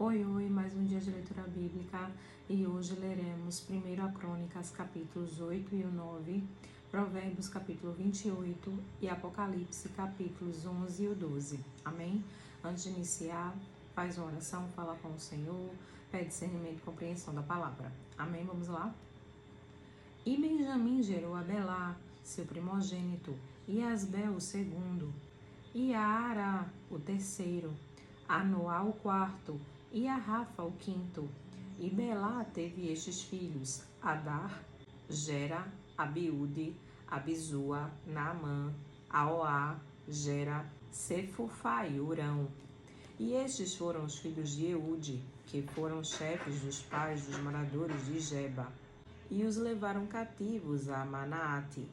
Oi, mais um dia de leitura bíblica e hoje leremos 1 Crônicas, capítulos 8 e 9, Provérbios, capítulo 28 e Apocalipse, capítulos 11 e 12. Amém? Antes de iniciar, faz uma oração, fala com o Senhor, pede discernimento e compreensão da palavra. Amém? Vamos lá? E Benjamim gerou a Belá, seu primogênito, e Asbel, o segundo, e a Ará, o terceiro, a Noá, o quarto, e a Rafa, o quinto. E Belá teve estes filhos: Adar, Gera, Abiúde, Abizua, Naamã, Aoá, Gera, Sefufá e Urão. E estes foram os filhos de Eude, que foram chefes dos pais dos moradores de Geba, e os levaram cativos a Manaate.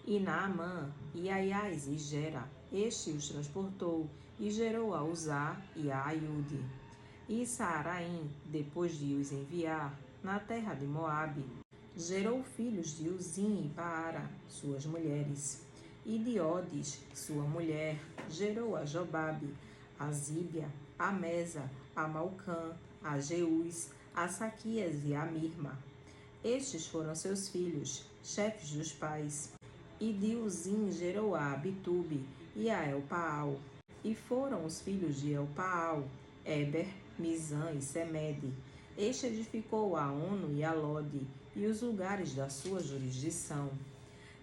E Naamã, e Aias e Gera, este os transportou, e gerou a Uzá e a Aiude. E Saaraim, depois de os enviar na terra de Moabe, gerou filhos de Uzim e Baara, suas mulheres. E de Odes, sua mulher, gerou a Jobabe, a Zíbia, a Mesa, a Malcã, a Jeús, a Saquias e a Mirma. Estes foram seus filhos, chefes dos pais. E de Uzim gerou a Abitube e a Elpaal. E foram os filhos de Elpaal, Eber, Mizã e Semede. Este edificou a Ono e a Lode, e os lugares da sua jurisdição.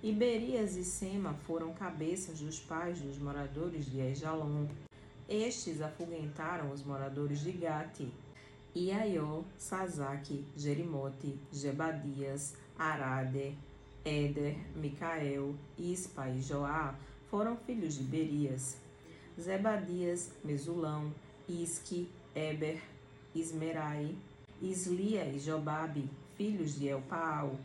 E Berias e Sema foram cabeças dos pais dos moradores de Ejalon. Estes afuguentaram os moradores de Gate. E Aió, Sazaque, Jerimote, Gebadias, Arade, Éder, Micael, Ispa e Joá foram filhos de Berias. Zebadias, Mesulão, Isque, Eber, Ismerai, Islia e Jobabe, filhos de Elpaal,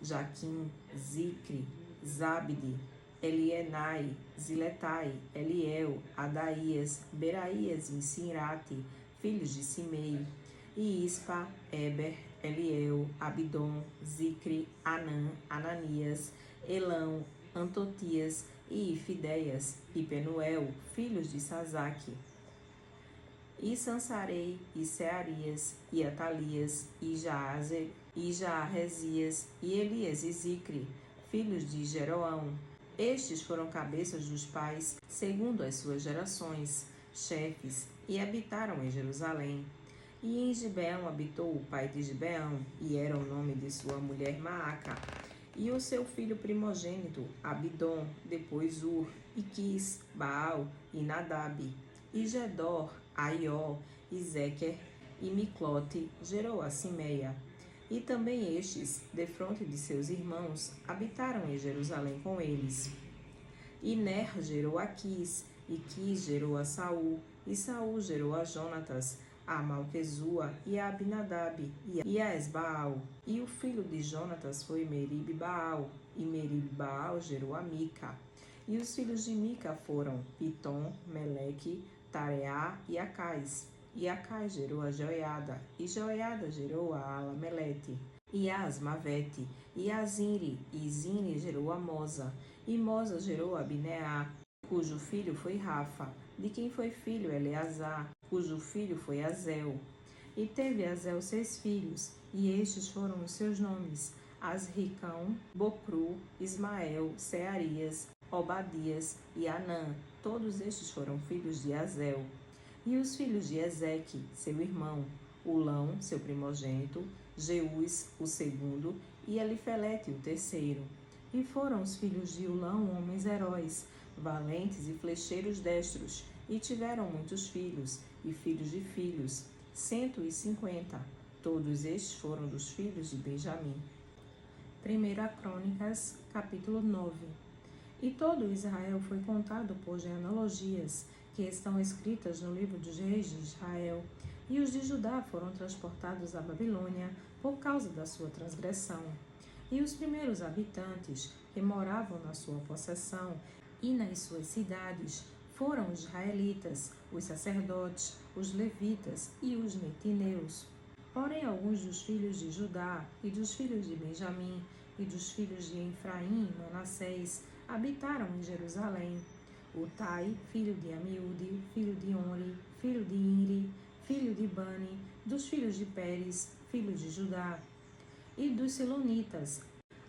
Jaquim, Zicre, Zabde, Elienai, Ziletai, Eliel, Adaías, Beraías e Sinrate, filhos de Simei, e Ispa, Eber, Eliel, Abidom, Zicre, Anã, Ananias, Elão, Antotias e Ifideias, e Penuel, filhos de Sazaque, e Sansarei, e Searias, e Atalias, e Jaazer, e Jaaresias, e Elias e Zicre, filhos de Jeroão. Estes foram cabeças dos pais, segundo as suas gerações, chefes, e habitaram em Jerusalém. E em Gibeão habitou o pai de Gibeão, e era o nome de sua mulher Maaca. E o seu filho primogênito, Abidom, depois Ur, e Quis, Baal e Nadab. E Gedor, Aió, e Zequer, e Miclote, gerou a Simeia. E também estes, defronte de seus irmãos, habitaram em Jerusalém com eles. E Ner gerou a Quis, e Quis gerou a Saul, e Saul gerou a Jonatas, a Malquezua e a Abinadab e a Esbaal. E o filho de Jonatas foi Merib-Baal, e Merib-Baal gerou a Mica. E os filhos de Mica foram Pitom, Meleque, Tareá e Acais. E Acais gerou a Joiada, e Joiada gerou a Alamelete, e a Asmavete, e a Zinri, e Zinri gerou a Mosa, e Mosa gerou a Bineá, cujo filho foi Rafa, de quem foi filho Eleazar, cujo filho foi Azel. E teve Azel 6 filhos, e estes foram os seus nomes: Asricão, Bocru, Ismael, Searias, Obadias e Anã. Todos estes foram filhos de Azel. E os filhos de Ezeque, seu irmão: Ulão, seu primogênito, Jeús, o segundo, e Elifelete, o terceiro. E foram os filhos de Ulão homens heróis, valentes e flecheiros destros, e tiveram muitos filhos, e filhos de filhos, 150. Todos estes foram dos filhos de Benjamim. 1 Crônicas, capítulo 9. E todo Israel foi contado por genealogias, que estão escritas no livro dos reis de Israel, e os de Judá foram transportados à Babilônia por causa da sua transgressão. E os primeiros habitantes que moravam na sua possessão e nas suas cidades foram os israelitas, os sacerdotes, os levitas e os netineus. Porém, alguns dos filhos de Judá e dos filhos de Benjamim e dos filhos de Efraim e Manassés habitaram em Jerusalém. Utai, filho de Amiúde, filho de Onri, filho de Inri, filho de Bani, Dos filhos de Pérez, filho de Judá, e dos Silonitas,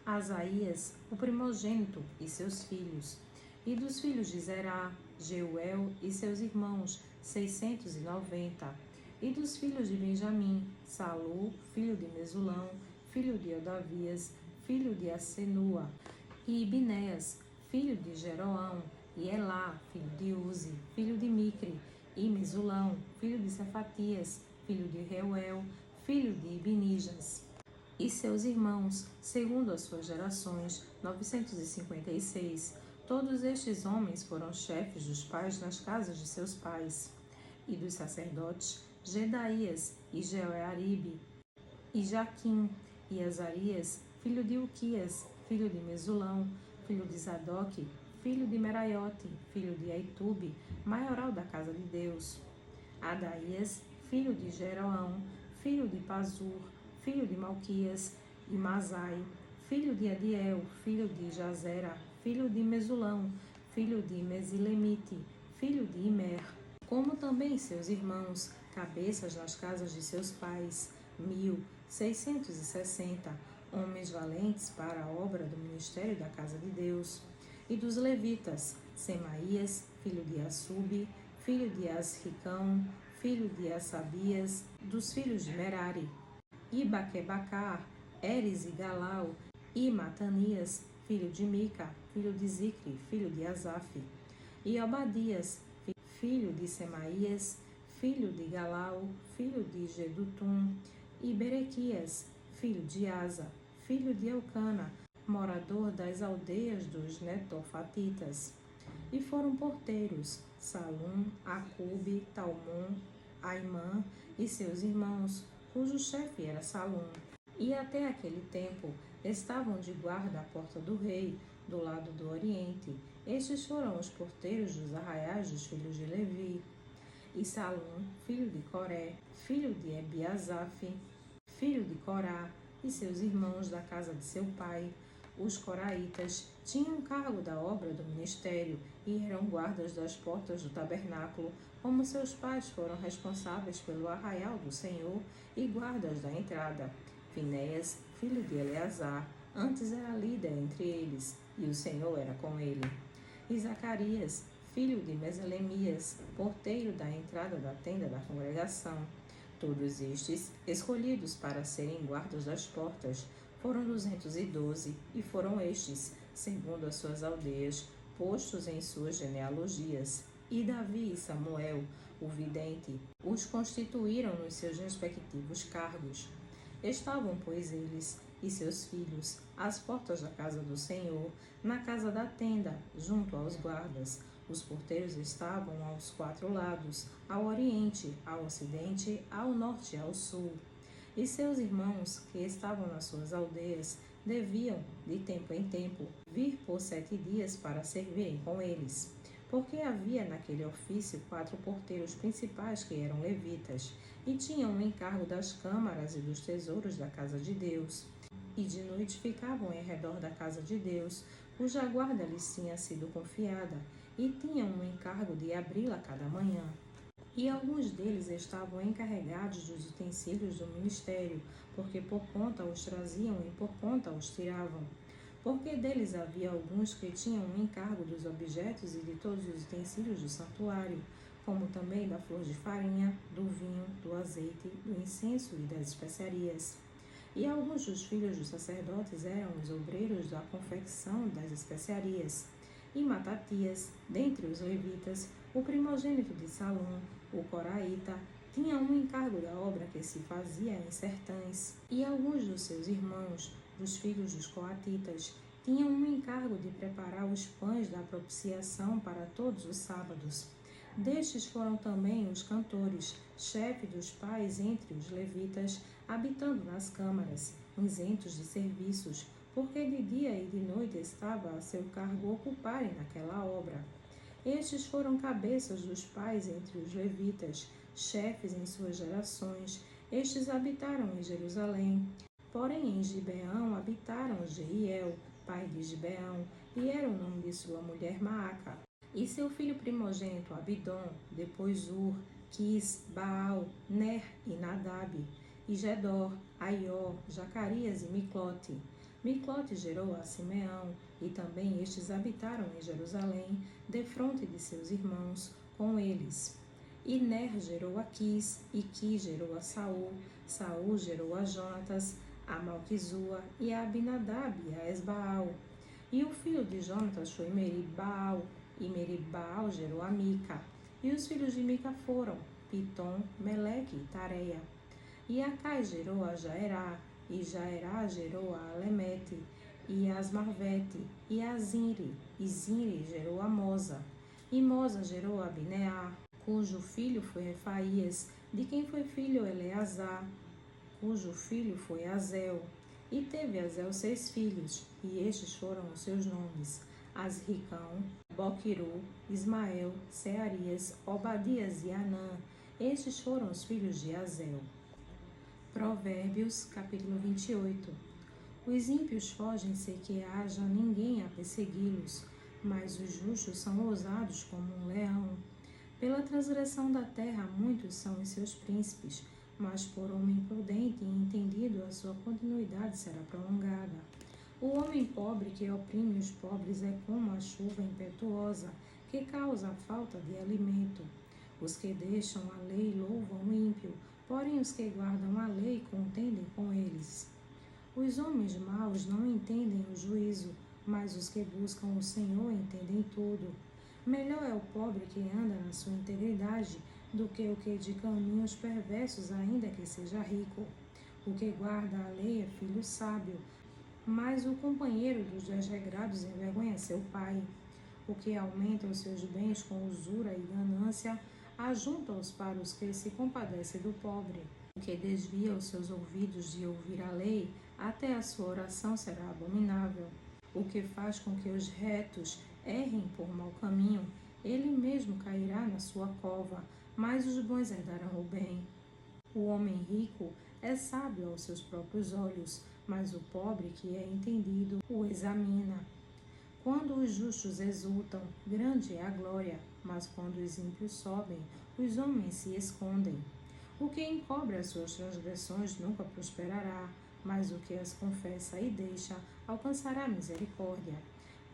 Asaías, o primogênito, e seus filhos. E dos filhos de Zerá, Jeuel e seus irmãos, 690. E dos filhos de Benjamim, Salu, filho de Mesulão, filho de Odavias, filho de Asenua, e Binéas, filho de Jeroão, e Elá, filho de Uzi, filho de Micre, e Mesulão, filho de Cefatias, filho de Reuel, filho de Ibnijas, e seus irmãos, segundo as suas gerações, 956. Todos estes homens foram chefes dos pais nas casas de seus pais. E dos sacerdotes, Gedaías e Jeoaribe, e Jaquim, e Azarias, filho de Uquias, filho de Mesulão, filho de Zadok, filho de Meraiote, filho de Aitube, maioral da casa de Deus. Adaías, filho de Jeroão, filho de Pazur, filho de Malquias, e Masai, filho de Adiel, filho de Jazera, filho de Mesulão, filho de Mesilemite, filho de Imer, como também seus irmãos, cabeças nas casas de seus pais, 1.660, homens valentes para a obra do ministério da casa de Deus. E dos levitas, Semaías, filho de Assube, filho de Asricão, filho de Assabias, dos filhos de Merari, e Baquebacar, Eres e Galau, e Matanias, filho de Mica, filho de Zicre, filho de Asaf, e Obadias, filho de Semaías, filho de Galau, filho de Gedutum, e Berequias, filho de Asa, filho de Eucana, morador das aldeias dos Netofatitas. E foram porteiros Salum, Acube, Talmon, Aimã e seus irmãos, cujo chefe era Salum. E até aquele tempo estavam de guarda à porta do rei, do lado do oriente. Estes foram os porteiros dos arraiais dos filhos de Levi. E Salum, filho de Coré, filho de Ebiasaf, filho de Corá, e seus irmãos da casa de seu pai, os coraitas, tinham cargo da obra do ministério e eram guardas das portas do tabernáculo, como seus pais foram responsáveis pelo arraial do Senhor e guardas da entrada. Finéias, filho de Eleazar, antes era líder entre eles, e o Senhor era com ele. E Zacarias, filho de Meselemias, porteiro da entrada da tenda da congregação. Todos estes, escolhidos para serem guardas das portas, foram 212, e foram estes, segundo as suas aldeias, postos em suas genealogias. E Davi e Samuel, o vidente, os constituíram nos seus respectivos cargos. Estavam, pois, eles e seus filhos às portas da casa do Senhor, na casa da tenda, junto aos guardas. Os porteiros estavam aos 4 lados, ao oriente, ao ocidente, ao norte e ao sul. E seus irmãos, que estavam nas suas aldeias, deviam, de tempo em tempo, vir por 7 dias para servirem com eles. Porque havia naquele ofício 4 porteiros principais que eram levitas, e tinham o encargo das câmaras e dos tesouros da casa de Deus. E de noite ficavam em redor da casa de Deus, cuja guarda lhes tinha sido confiada, e tinham o encargo de abri-la cada manhã. E alguns deles estavam encarregados dos utensílios do ministério, porque por conta os traziam e por conta os tiravam. Porque deles havia alguns que tinham o encargo dos objetos e de todos os utensílios do santuário, como também da flor de farinha, do vinho, do azeite, do incenso e das especiarias. E alguns dos filhos dos sacerdotes eram os obreiros da confecção das especiarias. E Matatias, dentre os levitas, o primogênito de Salom, o coraíta, tinha um encargo da obra que se fazia em sertães. E alguns dos seus irmãos, dos filhos dos coatitas, tinham um encargo de preparar os pães da propiciação para todos os sábados. Destes foram também os cantores, chefe dos pais entre os levitas, habitando nas câmaras, isentos de serviços, porque de dia e de noite estava a seu cargo ocuparem naquela obra. Estes foram cabeças dos pais entre os levitas, chefes em suas gerações. Estes habitaram em Jerusalém. Porém, em Gibeão habitaram Jeiel, pai de Gibeão, e era o nome de sua mulher Maaca. E seu filho primogênito Abidom, depois Ur, Quis, Baal, Ner e Nadab, e Gedor, Aió, Zacarias e Miclote. Miclote gerou a Simeão, e também estes habitaram em Jerusalém, defronte de seus irmãos, com eles. E Ner gerou a Quis, e Quis gerou a Saul, Saul gerou a Jonatas, a Malquizua, e a Abinadab e a Esbaal. E o filho de Jonatas foi Merib-Baal, e Merib-Baal gerou a Mica. E os filhos de Mica foram Pitom, Meleque e Tareia. E Acai gerou a Jaerá, e Jaerá gerou a Alemete, e Asmarvete, e a Zinri, e Zinri gerou a Mosa. E Mosa gerou a Bineá, cujo filho foi Refaías, de quem foi filho Eleazar, cujo filho foi Azel. E teve Azel 6 filhos, e estes foram os seus nomes: Asricão, Boquiru, Ismael, Searias, Obadias e Anã. Estes foram os filhos de Azel. Provérbios, capítulo 28. Os ímpios fogem sem que haja ninguém a persegui-los, mas os justos são ousados como um leão. Pela transgressão da terra muitos são os seus príncipes, mas por homem prudente e entendido a sua continuidade será prolongada. O homem pobre que oprime os pobres é como a chuva impetuosa, que causa a falta de alimento. Os que deixam a lei louvam o ímpio, porém os que guardam a lei contendem com eles. Os homens maus não entendem o juízo, mas os que buscam o Senhor entendem tudo. Melhor é o pobre que anda na sua integridade do que o que de caminhos perversos, ainda que seja rico. O que guarda a lei é filho sábio, mas o companheiro dos desregrados envergonha seu pai. O que aumenta os seus bens com usura e ganância, ajunta-os para os que se compadecem do pobre. O que desvia os seus ouvidos de ouvir a lei, até a sua oração será abominável. O que faz com que os retos errem por mau caminho, ele mesmo cairá na sua cova, mas os bons herdarão o bem. O homem rico é sábio aos seus próprios olhos, mas o pobre que é entendido o examina. Quando os justos exultam, grande é a glória, mas quando os ímpios sobem, os homens se escondem. O que encobre as suas transgressões nunca prosperará, mas o que as confessa e deixa alcançará misericórdia.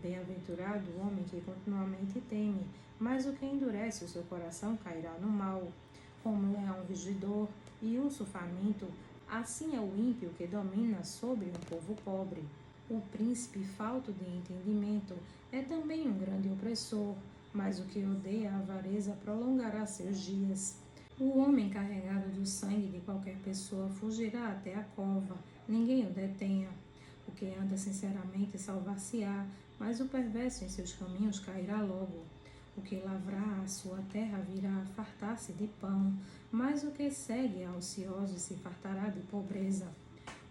Bem-aventurado o homem que continuamente teme, mas o que endurece o seu coração cairá no mal. Como leão rugidor e urso faminto, assim é o ímpio que domina sobre um povo pobre. O príncipe falto de entendimento é também um grande opressor, mas o que odeia a avareza prolongará seus dias. O homem carregado do sangue de qualquer pessoa fugirá até a cova, ninguém o detenha. O que anda sinceramente salvar-se-á, mas o perverso em seus caminhos cairá logo. O que lavrar a sua terra virá a fartar-se de pão, mas o que segue a ociosos se fartará de pobreza.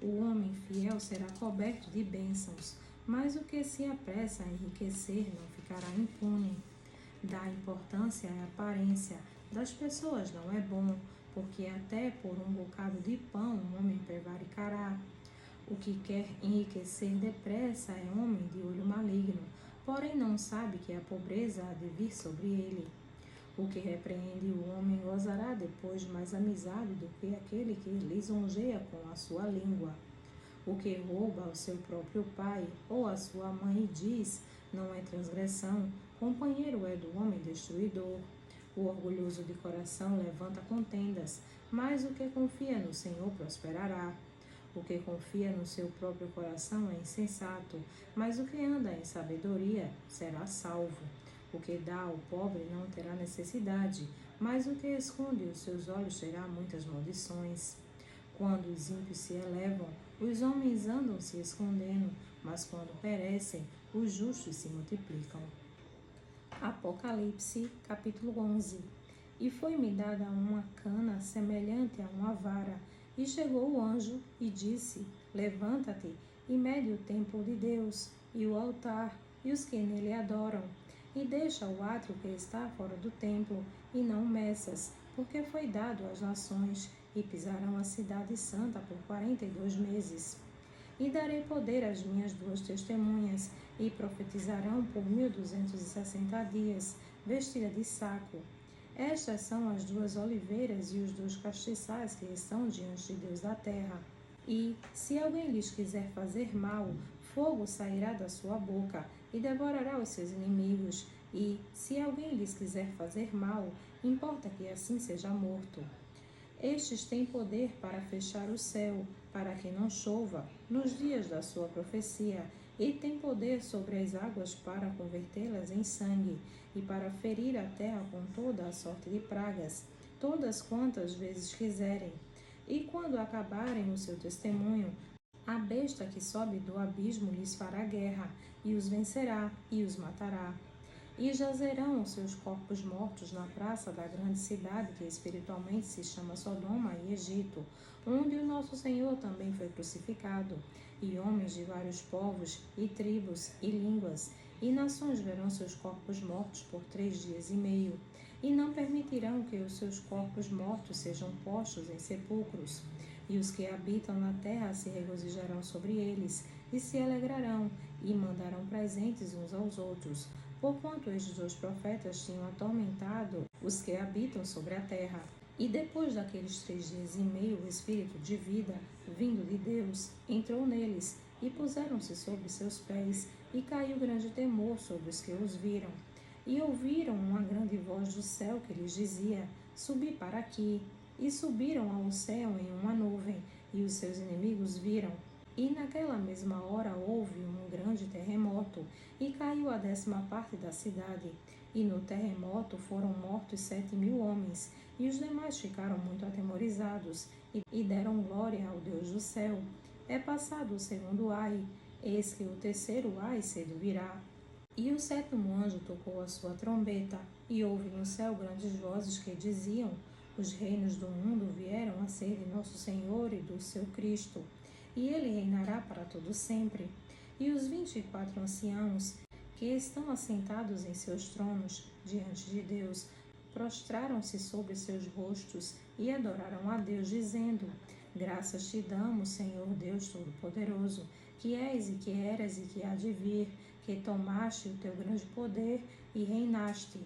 O homem fiel será coberto de bênçãos, mas o que se apressa a enriquecer não ficará impune. Dar importância à aparência das pessoas não é bom, porque até por um bocado de pão um homem prevaricará. O que quer enriquecer depressa é homem de olho maligno, porém não sabe que a pobreza há de vir sobre ele. O que repreende o homem gozará depois mais amizade do que aquele que lisonjeia com a sua língua. O que rouba ao seu próprio pai ou à sua mãe e diz, não é transgressão, companheiro é do homem destruidor. O orgulhoso de coração levanta contendas, mas o que confia no Senhor prosperará. O que confia no seu próprio coração é insensato, mas o que anda em sabedoria será salvo. O que dá ao pobre não terá necessidade, mas o que esconde os seus olhos terá muitas maldições. Quando os ímpios se elevam, os homens andam se escondendo, mas quando perecem, os justos se multiplicam. Apocalipse, capítulo 11. E foi-me dada uma cana semelhante a uma vara, e chegou o anjo e disse: Levanta-te e mede o templo de Deus, e o altar, e os que nele adoram, e deixa o átrio que está fora do templo, e não meças, porque foi dado às nações, e pisarão a cidade santa por 42 meses. E darei poder às minhas 2 testemunhas, e profetizarão por 1260 dias, vestida de saco. Estas são as duas oliveiras e os dois castiçais que estão diante de Deus da terra. E, se alguém lhes quiser fazer mal, fogo sairá da sua boca e devorará os seus inimigos. E, se alguém lhes quiser fazer mal, importa que assim seja morto. Estes têm poder para fechar o céu, para que não chova nos dias da sua profecia, e têm poder sobre as águas para convertê-las em sangue, e para ferir a terra com toda a sorte de pragas, todas quantas vezes quiserem. E quando acabarem o seu testemunho, a besta que sobe do abismo lhes fará guerra, e os vencerá, e os matará. E jazerão os seus corpos mortos na praça da grande cidade, que espiritualmente se chama Sodoma e Egito, onde o nosso Senhor também foi crucificado. E homens de vários povos, e tribos, e línguas, e nações verão seus corpos mortos por 3 dias e meio, e não permitirão que os seus corpos mortos sejam postos em sepulcros. E os que habitam na terra se regozijarão sobre eles, e se alegrarão, e mandarão presentes uns aos outros, porquanto estes dois profetas tinham atormentado os que habitam sobre a terra. E depois daqueles 3 dias e meio, o Espírito de vida, vindo de Deus, entrou neles, e puseram-se sobre seus pés, e caiu grande temor sobre os que os viram. E ouviram uma grande voz do céu que lhes dizia: Subi para aqui. E subiram ao céu em uma nuvem, e os seus inimigos viram. E naquela mesma hora houve um grande terremoto, e caiu a 10ª parte da cidade. E no terremoto foram mortos 7.000 homens, e os demais ficaram muito atemorizados, e deram glória ao Deus do céu. É passado o segundo ai, eis que o terceiro ai cedo virá. E o 7º anjo tocou a sua trombeta, e houve no céu grandes vozes que diziam: Os reinos do mundo vieram a ser de nosso Senhor e do seu Cristo, e ele reinará para todo sempre. E os 24 anciãos, que estão assentados em seus tronos diante de Deus, prostraram-se sobre seus rostos e adoraram a Deus, dizendo: Graças te damos, Senhor Deus Todo-Poderoso, que és e que eras e que há de vir, que tomaste o teu grande poder e reinaste.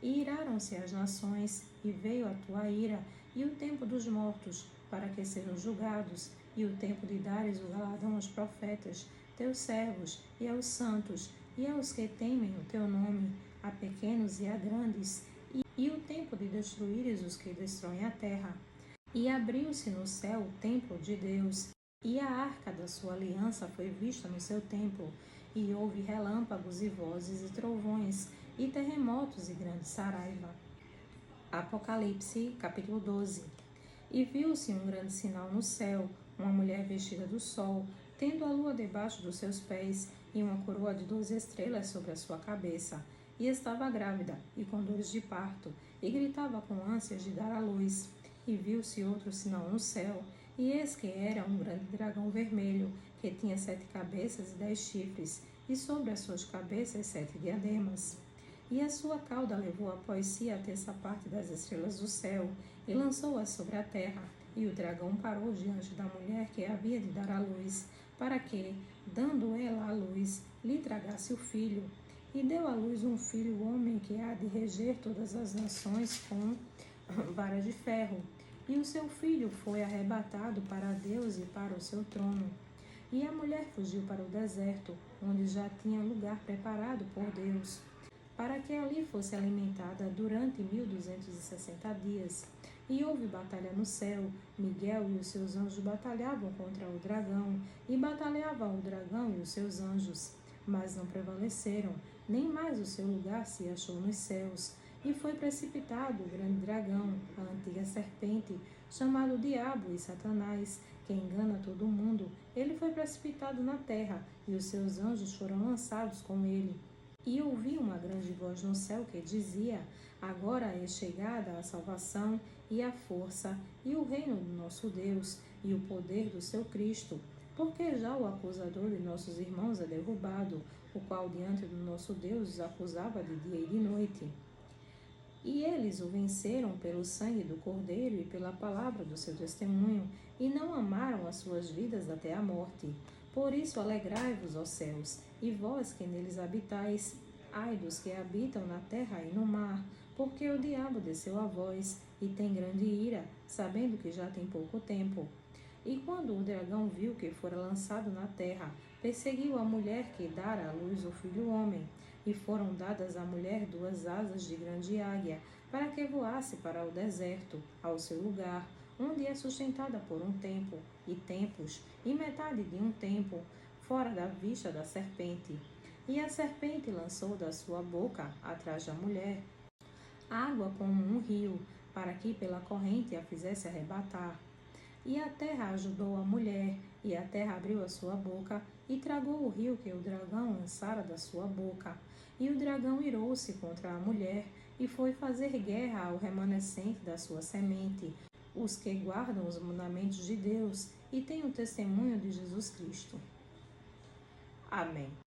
E iraram-se as nações, e veio a tua ira, e o tempo dos mortos, para que sejam julgados, e o tempo de dares o galardão aos profetas, teus servos, e aos santos, e aos que temem o teu nome, a pequenos e a grandes, e o tempo de destruíres os que destroem a terra. E abriu-se no céu o templo de Deus, e a arca da sua aliança foi vista no seu templo, e houve relâmpagos e vozes e trovões, e terremotos e grande saraiva. Apocalipse, capítulo 12. E viu-se um grande sinal no céu, uma mulher vestida do sol, tendo a lua debaixo dos seus pés, e uma coroa de 12 estrelas sobre a sua cabeça. E estava grávida, e com dores de parto, e gritava com ânsias de dar à luz. E viu-se outro sinal no céu, e eis que era um grande dragão vermelho, que tinha 7 cabeças e 10 chifres, e sobre as suas cabeças 7 diademas. E a sua cauda levou após si a 1/3 das estrelas do céu, e lançou-as sobre a terra. E o dragão parou diante da mulher que havia de dar à luz, para que, dando ela à luz, lhe tragasse o filho. E deu à luz um filho homem que há de reger todas as nações com vara de ferro. E o seu filho foi arrebatado para Deus e para o seu trono. E a mulher fugiu para o deserto, onde já tinha lugar preparado por Deus, para que ali fosse alimentada durante 1260 dias. E houve batalha no céu, Miguel e os seus anjos batalhavam contra o dragão, e batalhava o dragão e os seus anjos, mas não prevaleceram, nem mais o seu lugar se achou nos céus. E foi precipitado o grande dragão, a antiga serpente, chamado Diabo e Satanás, que engana todo o mundo. Ele foi precipitado na terra, e os seus anjos foram lançados com ele. E ouvi uma grande voz no céu que dizia: Agora é chegada a salvação, e a força, e o reino do nosso Deus, e o poder do seu Cristo, porque já o acusador de nossos irmãos é derrubado, o qual diante do nosso Deus os acusava de dia e de noite. E eles o venceram pelo sangue do Cordeiro e pela palavra do seu testemunho, e não amaram as suas vidas até a morte. Por isso alegrai-vos, ó céus, e vós que neles habitais. Ai dos que habitam na terra e no mar, porque o diabo desceu a vós e tem grande ira, sabendo que já tem pouco tempo. E quando o dragão viu que fora lançado na terra, perseguiu a mulher que dara à luz o filho homem. E foram dadas à mulher 2 asas de grande águia, para que voasse para o deserto, ao seu lugar, onde é sustentada por um tempo, e tempos, e metade de um tempo, fora da vista da serpente. E a serpente lançou da sua boca, atrás da mulher, água como um rio, para que pela corrente a fizesse arrebatar. E a terra ajudou a mulher, e a terra abriu a sua boca, e tragou o rio que o dragão lançara da sua boca. E o dragão irou-se contra a mulher, e foi fazer guerra ao remanescente da sua semente, os que guardam os mandamentos de Deus, e têm o testemunho de Jesus Cristo. Amém.